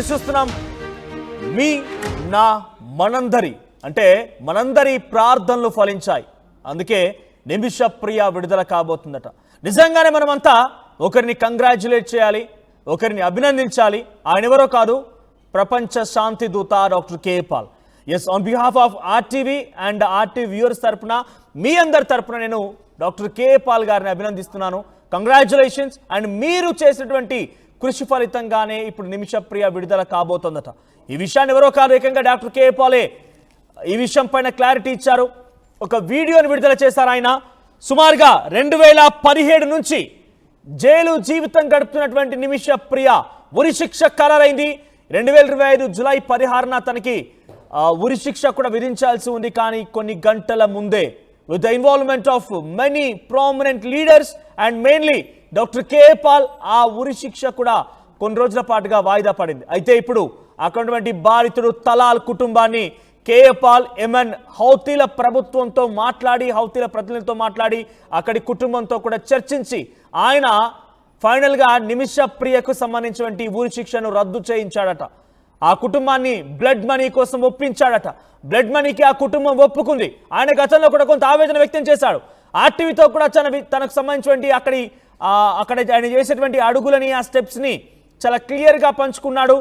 News చూస్తున్నాం. మీ నా మనందరి అంటే మనందరి ప్రార్థనలు ఫలించాయి. అందుకే నిమిష ప్రియ విడుదల కాబోతుందట. నిజంగానే మనమంతా ఒకరిని కంగ్రాచ్యులేట్ చేయాలి, ఒకరిని అభినందించాలి. ఆయన ఎవరో కాదు, ప్రపంచ శాంతి దూత doctor K Paul. Yes, on behalf of RTV and RTV viewers తరపున, మీ అందరి తరపున నేను డాక్టర్ కే పాల్ గారిని అభినందిస్తున్నాను. కంగ్రాచ్యులేషన్స్. అండ్ మీరు చేసినటువంటి కృషి ఫలితంగానే ఇప్పుడు నిమిష ప్రియ విడుదల కాబోతుందట. ఈ విషయాన్ని ఎవరో కాదు, ఏకంగా డాక్టర్ కే పాలే ఈ విషయం పైన క్లారిటీ ఇచ్చారు. ఒక వీడియోని విడుదల చేశారు. ఆయన సుమారుగా 2017 నుంచి జైలు జీవితం గడుపుతున్నటువంటి నిమిష ప్రియ ఉరి శిక్ష ఖరారైంది. 2025 జూలై 16న తనకి ఉరి శిక్ష కూడా విధించాల్సి ఉంది. కానీ కొన్ని గంటల ముందే with the involvement of many prominent leaders and mainly doctor K Paul ఆ ఉరి శిక్ష కూడా కొన్ని రోజుల పాటుగా వాయిదా పడింది. అయితే ఇప్పుడు అక్కడున్నటువంటి బాధితుడు తలాల్ కుటుంబాన్ని కే పాల్ ఎమన్ హౌతీల ప్రభుత్వంతో మాట్లాడి, హౌతీల ప్రతినిధులతో మాట్లాడి అక్కడి కుటుంబంతో కూడా చర్చించి ఆయన ఫైనల్గా నిమిష ప్రియకు సంబంధించినటువంటి ఊరి శిక్షను రద్దు చేయించాడట. ఆ కుటుంబాన్ని బ్లడ్ మనీ కోసం ఒప్పించాడట. బ్లడ్ మనీకి ఆ కుటుంబం ఒప్పుకుంది. ఆయన గతంలో కూడా కొంత ఆవేదన వ్యక్తం చేశాడు. ఆర్టీవీతో కూడా తనకు సంబంధించినటువంటి అక్కడ ఆయన చేసేటువంటి అడుగులని, ఆ స్టెప్స్ని చాలా క్లియర్గా పంచుకున్నాడు.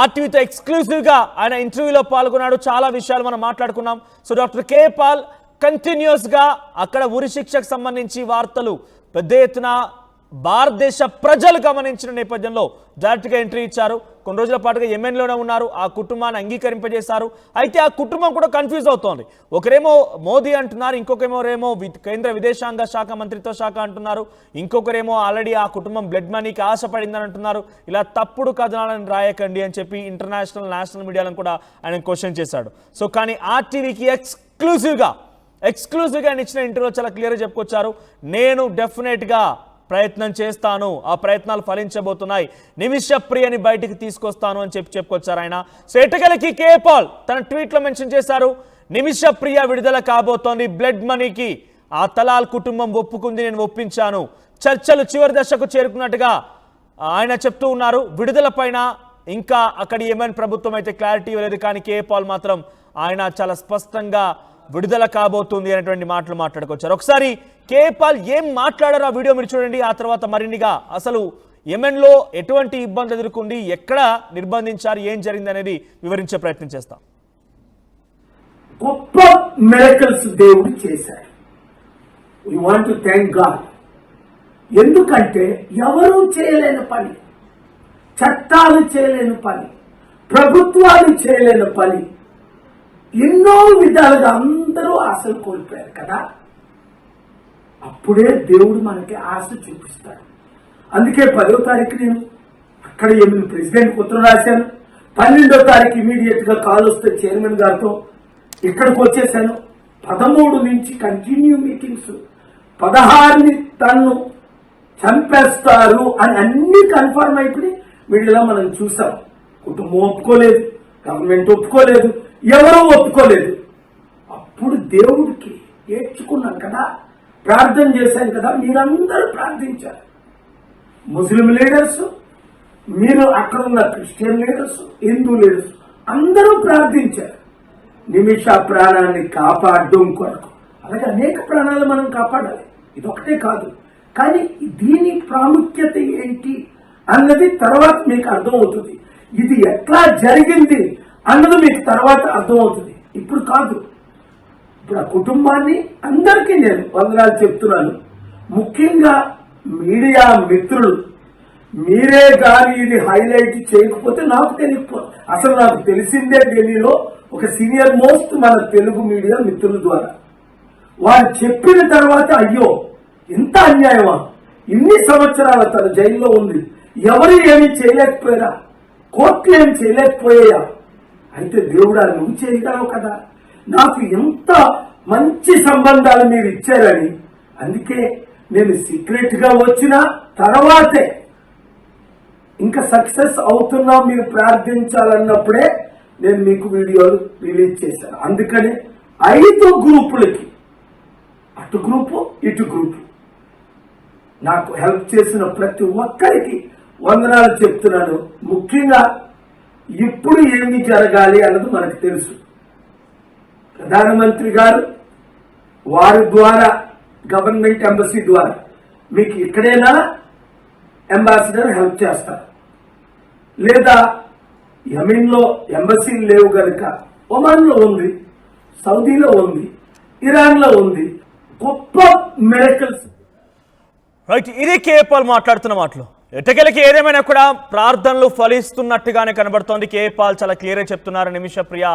ఆర్టీవీతో ఎక్స్క్లూజివ్గా ఆయన ఇంటర్వ్యూలో పాల్గొన్నాడు. చాలా విషయాలు మనం మాట్లాడుకున్నాం. సో డాక్టర్ కే పాల్ కంటిన్యూస్గా అక్కడ ఉరి శిక్షకు సంబంధించి వార్తలు పెద్ద ఎత్తున భారతదేశ ప్రజలు గమనించిన నేపథ్యంలో డైరెక్ట్గా ఎంట్రీ ఇచ్చారు. కొన్ని రోజుల పాటుగా యెమెన్లోనే ఉన్నారు. ఆ కుటుంబాన్ని అంగీకరింపజేశారు. అయితే ఆ కుటుంబం కూడా కన్ఫ్యూజ్ అవుతోంది. ఒకరేమో మోదీ అంటున్నారు, ఇంకొకరేమో కేంద్ర విదేశాంగ శాఖ మంత్రిత్వ శాఖ అంటున్నారు, ఇంకొకరేమో ఆల్రెడీ ఆ కుటుంబం బ్లడ్ మనీకి ఆశపడిందని అంటున్నారు. ఇలా తప్పుడు కథనాలను రాయకండి అని చెప్పి ఇంటర్నేషనల్, నేషనల్ మీడియాలను కూడా ఆయన క్వశ్చన్ చేశాడు. సో కానీ ఆర్టీవీకి ఎక్స్క్లూజివ్గా ఆయన ఇచ్చిన ఇంటర్వ్యూలో చాలా క్లియర్గా చెప్పుకొచ్చారు. నేను డెఫినెట్గా ప్రయత్నం చేస్తాను, ఆ ప్రయత్నాలు ఫలించబోతున్నాయి, నిమిష ప్రియని బయటికి తీసుకొస్తాను అని చెప్పుకొచ్చారు ఆయన. సో ఎటకలకి కే పాల్ తన ట్వీట్లో మెన్షన్ చేశారు, నిమిష ప్రియ విడుదల కాబోతోంది. బ్లడ్ మనీకి ఆ తలాల్ కుటుంబం ఒప్పుకుంది, నేను ఒప్పించాను. చర్చలు చివరి దశకు చేరుకున్నట్టుగా ఆయన చెప్తూ ఉన్నారు. విడుదల పైన ఇంకా అక్కడి యెమెన్ ప్రభుత్వం అయితే క్లారిటీ ఇవ్వలేదు. కానీ కే పాల్ మాత్రం ఆయన చాలా స్పష్టంగా విడుదల కాబోతుంది అనేటువంటి మాటలు మాట్లాడుకొచ్చారు. ఒకసారి కే పాల్ ఏం మాట్లాడారో ఆ వీడియో మీరు చూడండి. ఆ తర్వాత మరిన్నిగా అసలు యెమెన్లో ఎటువంటి ఇబ్బందులు ఎదుర్కొంది, ఎక్కడ నిర్బంధించారు, ఏం జరిగింది అనేది వివరించే ప్రయత్నం చేస్తాం. గొప్ప మిరకల్స్ దేవుడు చేశారు. We want to thank God. ఎందుకంటే ఎవరూ చేయలేని పని, చట్టాలు చేయలేని పని, ప్రభుత్వాలు చేయలేని పని, ఎన్నో విధాలుగా అందరూ ఆశలు కోల్పోయారు కదా. అప్పుడే దేవుడు మనకి ఆశ చూపిస్తాడు. అందుకే 10వ తారీఖు నేను అక్కడ యెమెన్ ప్రెసిడెంట్కి ఉత్తరం రాశాను. 12వ తారీఖు ఇమీడియట్ గా కాల్ వస్తే చైర్మన్ గారితో ఇక్కడికి వచ్చేసాను. 13 నుంచి కంటిన్యూ మీటింగ్స్. 16ని తన్ను చంపేస్తారు అని అన్ని కన్ఫర్మ్ అయిపోయి వీడియోలో మనం చూసాం. కుటుంబం ఒప్పుకోలేదు, గవర్నమెంట్ ఒప్పుకోలేదు, ఎవరూ ఒప్పుకోలేదు. అప్పుడు దేవుడికి ఏడ్చుకున్నాం కదా, ప్రార్థన చేశాను కదా. మీరందరూ ప్రార్థించారు. ముస్లిం లీడర్స్, మీరు అక్కడ ఉన్న క్రిస్టియన్ లీడర్స్, హిందూ లీడర్స్ అందరూ ప్రార్థించారు నిమిష ప్రాణాన్ని కాపాడడం కొరకు. అలాగే అనేక ప్రాణాలు మనం కాపాడాలి, ఇదొకటే కాదు. కానీ దీని ప్రాముఖ్యత ఏంటి అన్నది తర్వాత మీకు అర్థమవుతుంది. ఇది ఎట్లా జరిగింది అన్నది మీకు తర్వాత అర్థమవుతుంది, ఇప్పుడు కాదు. ఇప్పుడు ఆ కుటుంబాన్ని అందరికీ నేను వందనాలు చెప్తున్నాను. ముఖ్యంగా మీడియా మిత్రులు, మీరే కానీ ఇది హైలైట్ చేయకపోతే నాకు తెలియకపోతే, అసలు నాకు తెలిసిందే ఢిల్లీలో ఒక సీనియర్ మోస్ట్ మన తెలుగు మీడియా మిత్రుల ద్వారా వారు చెప్పిన తర్వాత అయ్యో ఇంత అన్యాయమా, ఇన్ని సంవత్సరాల తన జైల్లో ఉంది, ఎవరు ఏమీ చేయలేకపోయారా, కోర్టులు ఏమి చేయలేకపోయా, అయితే దేవుడా నువ్వు చేయగలవు కదా, నాకు ఎంత మంచి సంబంధాలు మీరు ఇచ్చారని. అందుకే నేను సీక్రెట్ గా వచ్చిన తర్వాతే ఇంకా సక్సెస్ అవుతున్నా మీరు ప్రార్థించాలన్నప్పుడే నేను మీకు వీడియోలు రిలీజ్ చేశాను. అందుకనే 5 గ్రూపులకి, అటు గ్రూపు ఇటు గ్రూపు, నాకు హెల్ప్ చేసిన ప్రతి ఒక్కరికి వందనాలు చెప్తున్నాను. ముఖ్యంగా ఇప్పుడు ఏమి జరగాలి అన్నది మనకు తెలుసు. ప్రధానమంత్రి గారు వారి ద్వారా గవర్నమెంట్ ఎంబసీ ద్వారా మీకు ఇక్కడైనా అంబాసిడర్ హెల్ప్ చేస్తారు, లేదా యెమెన్లో ఎంబసీలు లేవు కనుక ఒమాన్లో ఉంది, సౌదీలో ఉంది, ఇరాన్లో ఉంది. గొప్ప మిరకల్స్. రైట్, ఇది కేపాల్ మాట్లాడుతున్న మాటలు. ఎట్టకెలకి ఏదేమైనా కూడా ప్రార్థనలు ఫలిస్తున్నట్టుగానే కనబడుతోంది. కేపాల్ చాలా క్లియర్గా చెప్తున్నారు, నిమిషప్రియ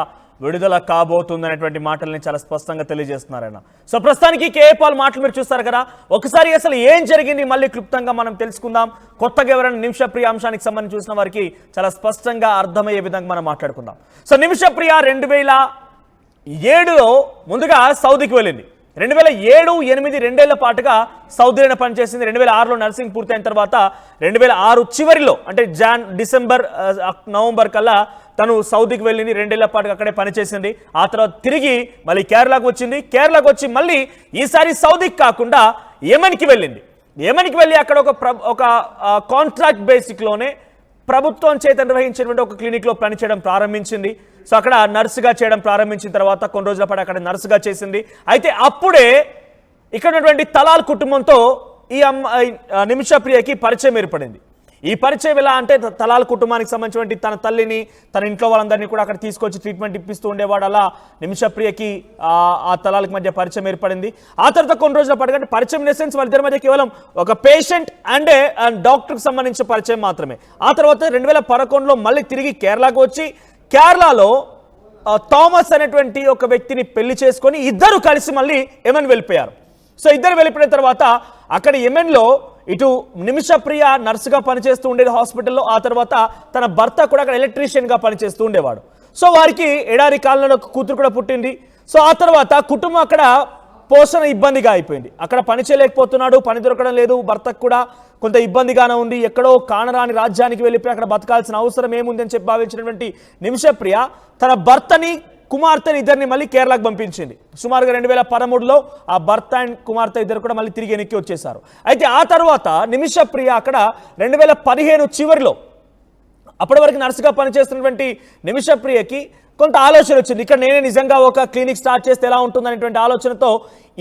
విడుదల కాబోతుంది అనేటువంటి మాటల్ని చాలా స్పష్టంగా తెలియజేస్తున్నారాయన. సో ప్రస్తుతానికి కేపాల్ మాటలు మీరు చూస్తారు కదా, ఒకసారి అసలు ఏం జరిగింది మళ్ళీ క్లుప్తంగా మనం తెలుసుకుందాం. కొత్తగా ఎవరైనా నిమిషప్రియ అంశానికి సంబంధించి చూసిన వారికి చాలా స్పష్టంగా అర్థమయ్యే విధంగా మనం మాట్లాడుకుందాం. సో నిమిషప్రియ 2007లో ముందుగా సౌదీకి వెళ్ళింది. 2007-8 రెండేళ్ల పాటుగా సౌదీలో పనిచేసింది. 2006లో నర్సింగ్ పూర్తయిన తర్వాత 2006 చివరిలో అంటే డిసెంబర్ నవంబర్ కల్లా తను సౌదీకి వెళ్ళింది. 2 ఏళ్ల పాటుగా అక్కడే పనిచేసింది. ఆ తర్వాత తిరిగి మళ్ళీ కేరళకు వచ్చింది. కేరళకు వచ్చి మళ్ళీ ఈసారి సౌదీకి కాకుండా యెమెన్కి వెళ్ళింది. యెమెన్కి వెళ్ళి అక్కడ ఒక కాంట్రాక్ట్ బేసిక్లోనే ప్రభుత్వం చేత నిర్వహించినటువంటి ఒక క్లినిక్లో పనిచేయడం ప్రారంభించింది. సో అక్కడ నర్సుగా చేయడం ప్రారంభించిన తర్వాత కొన్ని రోజుల పాటు అక్కడ నర్సుగా చేసింది. అయితే అప్పుడే ఇక్కడ ఉన్నటువంటి తలాల్ కుటుంబంతో ఈ నిమిషప్రియకి పరిచయం ఏర్పడింది. ఈ పరిచయం ఎలా అంటే తలాల్ కుటుంబానికి సంబంధించినటువంటి తన తల్లిని, తన ఇంట్లో వాళ్ళందరినీ కూడా అక్కడ తీసుకొచ్చి ట్రీట్మెంట్ ఇప్పిస్తూ ఉండేవాడు. అలా నిమిషప్రియకి ఆ తలాలకు మధ్య పరిచయం ఏర్పడింది. ఆ తర్వాత కొన్ని రోజుల పాటు అంటే పరిచయం ఇన్ సెన్స్ వాళ్ళిద్దరి మధ్య కేవలం ఒక పేషెంట్ అండ్ డాక్టర్కి సంబంధించిన పరిచయం మాత్రమే. ఆ తర్వాత 2011లో మళ్ళీ తిరిగి కేరళకు వచ్చి కేరళలో థామస్ అనేటువంటి ఒక వ్యక్తిని పెళ్లి చేసుకొని ఇద్దరు కలిసి మళ్ళీ యెమెన్ వెళ్ళిపోయారు. సో ఇద్దరు వెళ్ళిపోయిన తర్వాత అక్కడ యెమెన్లో ఇటు నిమిషప్రియ నర్సుగా పనిచేస్తూ ఉండేది హాస్పిటల్లో. ఆ తర్వాత తన భర్త కూడా అక్కడ ఎలక్ట్రీషియన్గా పనిచేస్తూ ఉండేవాడు. సో వారికి ఎడారి కాలంలో ఒక కూతురు కూడా పుట్టింది. సో ఆ తర్వాత కుటుంబం అక్కడ పోషణ ఇబ్బందిగా అయిపోయింది. అక్కడ పని చేయలేకపోతున్నాడు, పని దొరకడం లేదు, భర్తకు కూడా కొంత ఇబ్బందిగానే ఉంది. ఎక్కడో కానరాని రాజ్యానికి వెళ్ళిపోయి అక్కడ బతకాల్సిన అవసరం ఏముందని చెప్పి భావించినటువంటి నిమిషప్రియ తన భర్తని, కుమార్తెని ఇద్దరిని మళ్ళీ కేరళకు పంపించింది. సుమారుగా 2013లో ఆ భర్త అండ్ కుమార్తె ఇద్దరు కూడా మళ్ళీ తిరిగి వెనక్కి వచ్చేసారు. అయితే ఆ తర్వాత నిమిషప్రియ అక్కడ 2015 చివరిలో అప్పటి వరకు నర్సుగా పనిచేస్తున్నటువంటి నిమిషప్రియకి కొంత ఆలోచన వచ్చింది. ఇక్కడ నేనే నిజంగా ఒక క్లినిక్ స్టార్ట్ చేస్తే ఎలా ఉంటుందనేటువంటి ఆలోచనతో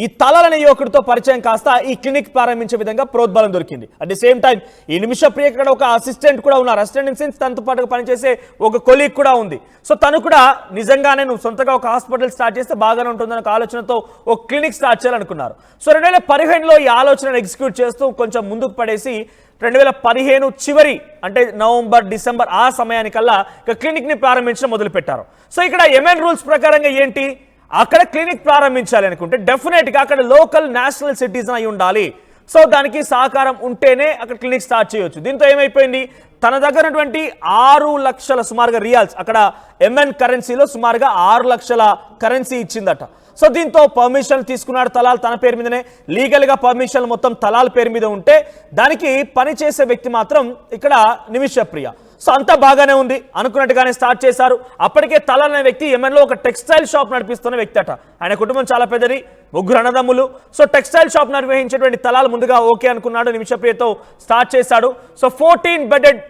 ఈ తలాల్ అనే యువకుడితో పరిచయం కాస్త ఈ క్లినిక్ ప్రారంభించే విధంగా ప్రోద్బలం దొరికింది. అట్ ది సేమ్ టైం ఈ నిమిషప్రియ ఇక్కడ ఒక అసిస్టెంట్ కూడా ఉన్నారు. అసిస్టెంట్ ఇన్ సెన్స్ తనతో పాటుగా పనిచేసే ఒక కొలీగ్ కూడా ఉంది. సో తను కూడా నిజంగానే నువ్వు సొంతగా ఒక హాస్పిటల్ స్టార్ట్ చేస్తే బాగానే ఉంటుందన్న ఒక ఆలోచనతో ఒక క్లినిక్ స్టార్ట్ చేయాలనుకున్నారు. సో 2015లో ఈ ఆలోచనను ఎగ్జిక్యూట్ చేస్తూ కొంచెం ముందుకు పడేసి 2015 చివరి అంటే నవంబర్, డిసెంబర్ ఆ సమయానికల్లా ఇక క్లినిక్ని ప్రారంభించడం మొదలుపెట్టారు. సో ఇక్కడ యెమెన్ రూల్స్ ప్రకారంగా ఏంటి, అక్కడ క్లినిక్ ప్రారంభించాలి అనుకుంటే డెఫినెట్గా అక్కడ లోకల్ నేషనల్ సిటిజన్ అయి ఉండాలి. సో దానికి సహకారం ఉంటేనే అక్కడ క్లినిక్ స్టార్ట్ చేయొచ్చు. దీంతో ఏమైపోయింది, తన దగ్గర ఉన్నటువంటి 6 లక్షల సుమారుగా రియాల్స్, అక్కడ యెమెన్ కరెన్సీలో సుమారుగా 6 లక్షల కరెన్సీ ఇచ్చిందట. సో దీంతో పర్మిషన్ తీసుకున్నాడు తలాల్ తన పేరు మీదనే. లీగల్గా పర్మిషన్ మొత్తం తలాల్ పేరు మీద ఉంటే దానికి పనిచేసే వ్యక్తి మాత్రం ఇక్కడ నిమిషప్రియ. సో అంతా బాగానే ఉంది అనుకున్నట్టుగానే స్టార్ట్ చేశారు. అప్పటికే తలాల్ అనే వ్యక్తి యెమెన్లో ఒక టెక్స్టైల్ షాప్ నడిపిస్తున్న వ్యక్తి అట. ఆయన కుటుంబం చాలా పెద్దది, 3 అన్నదమ్ములు. సో టెక్స్టైల్ షాప్ నిర్వహించేటువంటి తలాల్ ముందుగా ఓకే అనుకున్నాడు, నిమిషప్రియతో స్టార్ట్ చేశాడు. సో 14 బెడెడ్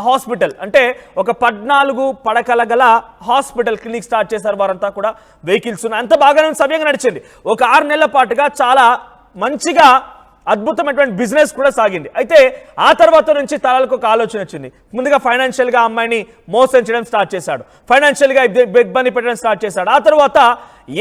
హాస్పిటల్ అంటే ఒక 14 పడకల గల హాస్పిటల్ క్లినిక్ స్టార్ట్ చేశారు. వారంతా కూడా వెహికల్స్ ఉన్నాయి, అంత బాగానే సమయంగా నడిచింది. ఒక 6 నెలల పాటుగా చాలా మంచిగా అద్భుతమైనటువంటి బిజినెస్ కూడా సాగింది. అయితే ఆ తర్వాత నుంచి తలాలకు ఒక ఆలోచన వచ్చింది. ముందుగా ఫైనాన్షియల్గా అమ్మాయిని మోసం చేయడం స్టార్ట్ చేశాడు, ఫైనాన్షియల్గా ఇబ్బంది పెట్టడం స్టార్ట్ చేశాడు. ఆ తర్వాత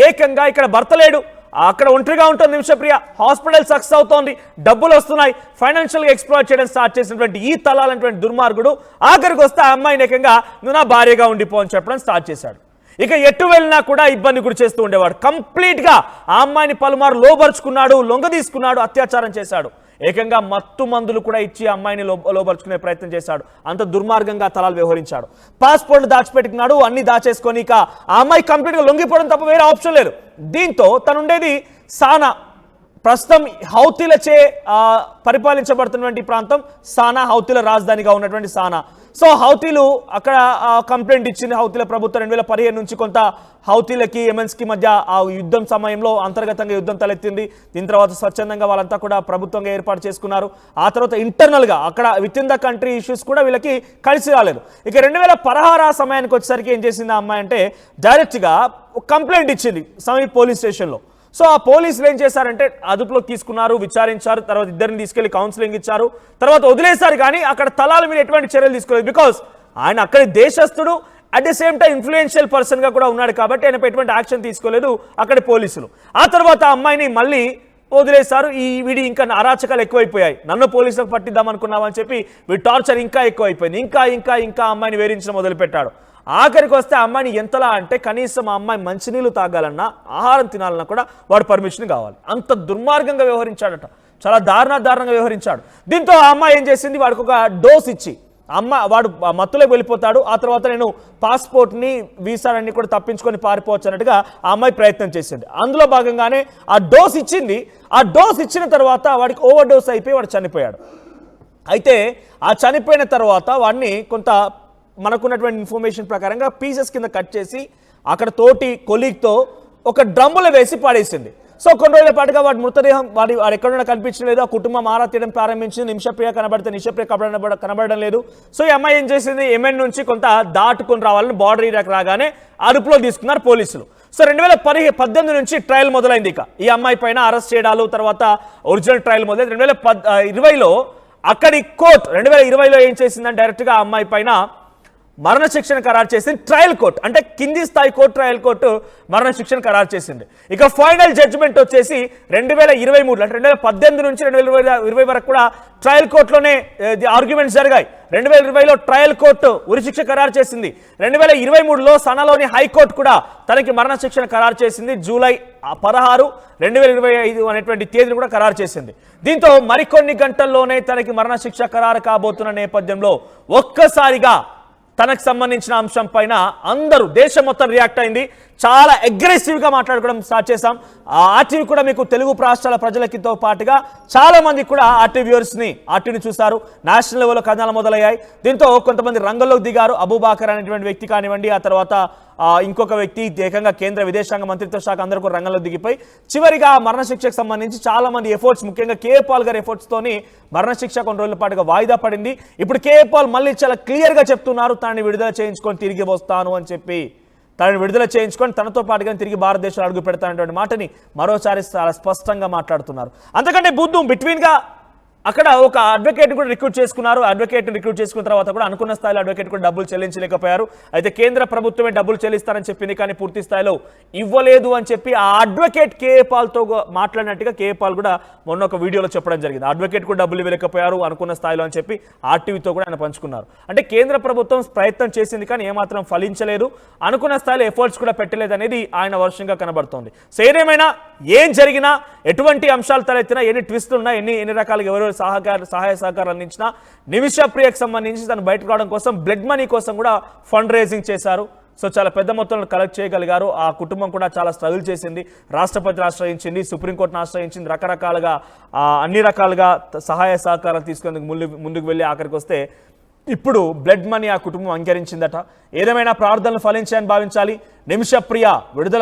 ఏకంగా ఇక్కడ భర్త లేడు, అక్కడ ఒంటరిగా ఉంటుంది నిమిషప్రియ, హాస్పిటల్ సక్సెస్ అవుతోంది, డబ్బులు వస్తున్నాయి, ఫైనాన్షియల్గా ఎక్స్ప్లాయిట్ చేయడం స్టార్ట్ చేసినటువంటి ఈ తలాల్ అనేటువంటి దుర్మార్గుడు ఆఖరికి వస్తే ఆ అమ్మాయిని ఏకంగా నువ్వు నా భార్యగా ఉండిపో అని చెప్పడం స్టార్ట్ చేశాడు. ఇక ఎటు వెళ్ళినా కూడా ఇబ్బంది గురి చేస్తూ ఉండేవాడు. కంప్లీట్గా ఆ అమ్మాయిని పలుమారు లోబరుచుకున్నాడు, లొంగ తీసుకున్నాడు, అత్యాచారం చేశాడు. ఏకంగా మత్తు మందులు కూడా ఇచ్చి అమ్మాయిని లోబరుచుకునే ప్రయత్నం చేశాడు. అంత దుర్మార్గంగా తలాల్ వ్యవహరించాడు. పాస్పోర్ట్ దాచిపెట్టుకున్నాడు, అన్ని దాచేసుకొని ఇక ఆ అమ్మాయి కంప్లీట్గా లొంగిపోవడం తప్ప వేరే ఆప్షన్ లేదు. దీంతో తనుండేది సానా, ప్రస్తుతం హౌతీలచే పరిపాలించబడుతున్నటువంటి ప్రాంతం సానా, హౌతీల రాజధానిగా ఉన్నటువంటి సానా. సో హౌతీలు అక్కడ కంప్లైంట్ ఇచ్చింది. హౌతీల ప్రభుత్వం 2015 నుంచి కొంత హౌతీలకి యెమెన్స్కి మధ్య ఆ యుద్ధం సమయంలో అంతర్గతంగా యుద్ధం తలెత్తింది. దీని తర్వాత స్వచ్ఛందంగా వాళ్ళంతా కూడా ప్రభుత్వంగా ఏర్పాటు చేసుకున్నారు. ఆ తర్వాత ఇంటర్నల్గా అక్కడ with in the country issues కూడా వీళ్ళకి కలిసి రాలేదు. ఇక 2016 సమయానికి వచ్చేసరికి ఏం చేసింది ఆ అమ్మాయి అంటే డైరెక్ట్గా కంప్లైంట్ ఇచ్చింది సమీప పోలీస్ స్టేషన్లో. సో ఆ పోలీసులు ఏం చేశారంటే అదుపులోకి తీసుకున్నారు, విచారించారు, తర్వాత ఇద్దరిని తీసుకెళ్లి కౌన్సిలింగ్ ఇచ్చారు, తర్వాత వదిలేశారు. కానీ అక్కడ తలాల మీద ఎటువంటి చర్యలు తీసుకోలేదు. బికాస్ ఆయన అక్కడి దేశస్థుడు, at the same time influential పర్సన్గా కూడా ఉన్నాడు కాబట్టి ఆయనపై ఎటువంటి యాక్షన్ తీసుకోలేదు అక్కడి పోలీసులు. ఆ తర్వాత ఆ అమ్మాయిని మళ్ళీ వదిలేశారు. వీడి ఇంకా అరాచకాలు ఎక్కువైపోయాయి, నన్ను పోలీసులకు పట్టిద్దామనుకున్నామని చెప్పి వీడి టార్చర్ ఇంకా ఎక్కువైపోయింది. ఇంకా అమ్మాయిని వేధించడం మొదలుపెట్టాడు. ఆఖరికి వస్తే అమ్మాయిని ఎంతలా అంటే కనీసం ఆ అమ్మాయి మంచినీళ్ళు తాగాలన్నా ఆహారం తినాలన్నా కూడా వాడు పర్మిషన్ కావాలి. అంత దుర్మార్గంగా వ్యవహరించాడట, చాలా దారుణంగా వ్యవహరించాడు. దీంతో ఆ అమ్మాయి ఏం చేసింది, వాడికి ఒక డోస్ ఇచ్చి వాడు మత్తులోకి వెళ్ళిపోతాడు. ఆ తర్వాత నేను పాస్పోర్ట్ని వీసాలన్నీ కూడా తప్పించుకొని పారిపోవచ్చు అన్నట్టుగా ఆ అమ్మాయి ప్రయత్నం చేసింది. అందులో భాగంగానే ఆ డోస్ ఇచ్చింది. ఆ డోస్ ఇచ్చిన తర్వాత వాడికి ఓవర్ డోస్ అయిపోయి వాడు చనిపోయాడు. అయితే ఆ చనిపోయిన తర్వాత వాడిని కొంత మనకున్నటువంటి ఇన్ఫర్మేషన్ ప్రకారంగా పీసెస్ కింద కట్ చేసి అక్కడ తోటి కొలీగ్తో ఒక డ్రమ్ములో వేసి పడేసింది. సో కొన్ని రోజుల పాటుగా వాడి మృతదేహం వాడు ఎక్కడున్నా కనిపించడం లేదు. ఆ కుటుంబం ఆరా తీయడం ప్రారంభించింది. నిమిషప్రియ కనబడితే నిమిషప్రియ కనబడడం లేదు. సో ఈ అమ్మాయి ఏం చేసింది, యెమెన్ నుంచి కొంత దాటుకుని రావాలని బార్డర్ ఏరియాకి రాగానే అదుపులో తీసుకున్నారు పోలీసులు. సో 2018 నుంచి ట్రయల్ మొదలైంది. ఇక ఈ అమ్మాయి పైన అరెస్ట్ చేయడాలు, తర్వాత ఒరిజినల్ ట్రయల్ మొదలైంది. 2020లో అక్కడి కోర్టు 2020లో ఏం చేసిందని డైరెక్ట్గా ఆ అమ్మాయి పైన మరణశిక్షణ ఖరారు చేసింది. ట్రయల్ కోర్టు అంటే కింది స్థాయి కోర్టు, ట్రయల్ కోర్టు మరణశిక్షణ ఖరారు చేసింది. ఇక ఫైనల్ జడ్జిమెంట్ వచ్చేసి 2023 అంటే 2018 నుంచి 2020 వరకు కూడా ట్రయల్ కోర్టులోనే ఆర్గ్యుమెంట్స్ జరిగాయి. 2020లో ట్రయల్ కోర్టు ఉరిశిక్ష ఖరారు చేసింది. 2023లో సనాలోని హైకోర్టు కూడా తనకి మరణశిక్షణ ఖరారు చేసింది. జూలై 16, 2025 అనేటువంటి తేదీని కూడా ఖరారు చేసింది. దీంతో మరికొన్ని గంటల్లోనే తనకి మరణశిక్ష ఖరారు కాబోతున్న నేపథ్యంలో ఒక్కసారిగా తనకు సంబంధించిన అంశం పైన అందరూ దేశం మొత్తం రియాక్ట్ అయింది. చాలా అగ్రెసివ్గా మాట్లాడుకోవడం స్టార్ట్ చేశాం. ఆ ఆర్టీవీ కూడా మీకు తెలుగు రాష్ట్రాల ప్రజలకితో పాటుగా చాలా మంది కూడా ఆర్టీవీని చూశారు. నేషనల్ లెవెల్లో కథనాలు మొదలయ్యాయి. దీంతో కొంతమంది రంగంలోకి దిగారు. అబూబాకర్ అనేటువంటి వ్యక్తి కానివ్వండి, ఆ తర్వాత ఇంకొక వ్యక్తి ఏకంగా కేంద్ర విదేశాంగ మంత్రిత్వ శాఖ అందరూ కూడా రంగంలో దిగిపోయి చివరిగా మరణశిక్షకు సంబంధించి చాలా మంది ఎఫర్ట్స్, ముఖ్యంగా కేఏ పాల్ గారి ఎఫర్ట్స్ తోని మరణశిక్ష కొన్ని రోజుల పాటుగా వాయిదా పడింది. ఇప్పుడు కేఏ పాల్ మళ్ళీ చాలా క్లియర్గా చెప్తున్నారు, తనని విడుదల చేయించుకొని తిరిగి వస్తాను అని చెప్పి. తనని విడుదల చేయించుకొని తనతో పాటుగా తిరిగి భారతదేశంలో అడుగు పెడతానటువంటి మాటని మరోసారి చాలా స్పష్టంగా మాట్లాడుతున్నారు. అంతకంటే బిట్వీన్గా అక్కడ ఒక అడ్వకేట్ కూడా రిక్రూట్ చేసుకున్నారు. అడ్వకేట్ని రిక్రూట్ చేసుకున్న తర్వాత కూడా అనుకున్న స్థాయిలో అడ్వకేట్ కూడా డబ్బులు చెల్లించలేకపోయారు. అయితే కేంద్ర ప్రభుత్వమే డబ్బులు చెల్లిస్తారని చెప్పింది, కానీ పూర్తి స్థాయిలో ఇవ్వలేదు అని చెప్పి ఆ అడ్వకేట్ కేఏ పాల్తో మాట్లాడినట్టుగా కేఏ పాల్ కూడా మొన్న ఒక వీడియోలో చెప్పడం జరిగింది. అడ్వకేట్ కూడా డబ్బులు ఇవ్వలేకపోయారు అనుకున్న స్థాయిలో అని చెప్పి ఆర్టీవీతో కూడా ఆయన పంచుకున్నారు. అంటే కేంద్ర ప్రభుత్వం ప్రయత్నం చేసింది కానీ ఏమాత్రం ఫలించలేదు, అనుకున్న స్థాయిలో ఎఫర్ట్స్ కూడా పెట్టలేదు అనేది ఆయన వర్షంగా కనబడుతోంది. సో ఏదేమైనా ఏం జరిగినా, ఎటువంటి అంశాలు తలెత్తినా, ఎన్ని ట్విస్టులు ఉన్నా, ఎన్ని రకాలుగా ఎవరు సహాయ సహకారాలు అందించిన నిమిషప్రియకు సంబంధించి తను బయటకు రావడం కోసం బ్లడ్ మనీ కోసం కూడా ఫండ్ రేజింగ్ చేశారు. సో చాలా పెద్ద మొత్తంలో కలెక్ట్ చేయగలిగారు. ఆ కుటుంబం కూడా చాలా స్ట్రగుల్ చేసింది. రాష్ట్రపతిని ఆశ్రయించింది, సుప్రీంకోర్టును ఆశ్రయించింది, రకరకాలుగా అన్ని రకాలుగా సహాయ సహకారాలు తీసుకునేందుకు ముందుకు వెళ్ళి ఆఖరికి వస్తే ఇప్పుడు బ్లడ్ మనీ ఆ కుటుంబం అంగీకరించిందట. ఏదేమైనా ప్రార్థనలు ఫలించాయని భావించాలి. నిమిషప్రియ విడుదల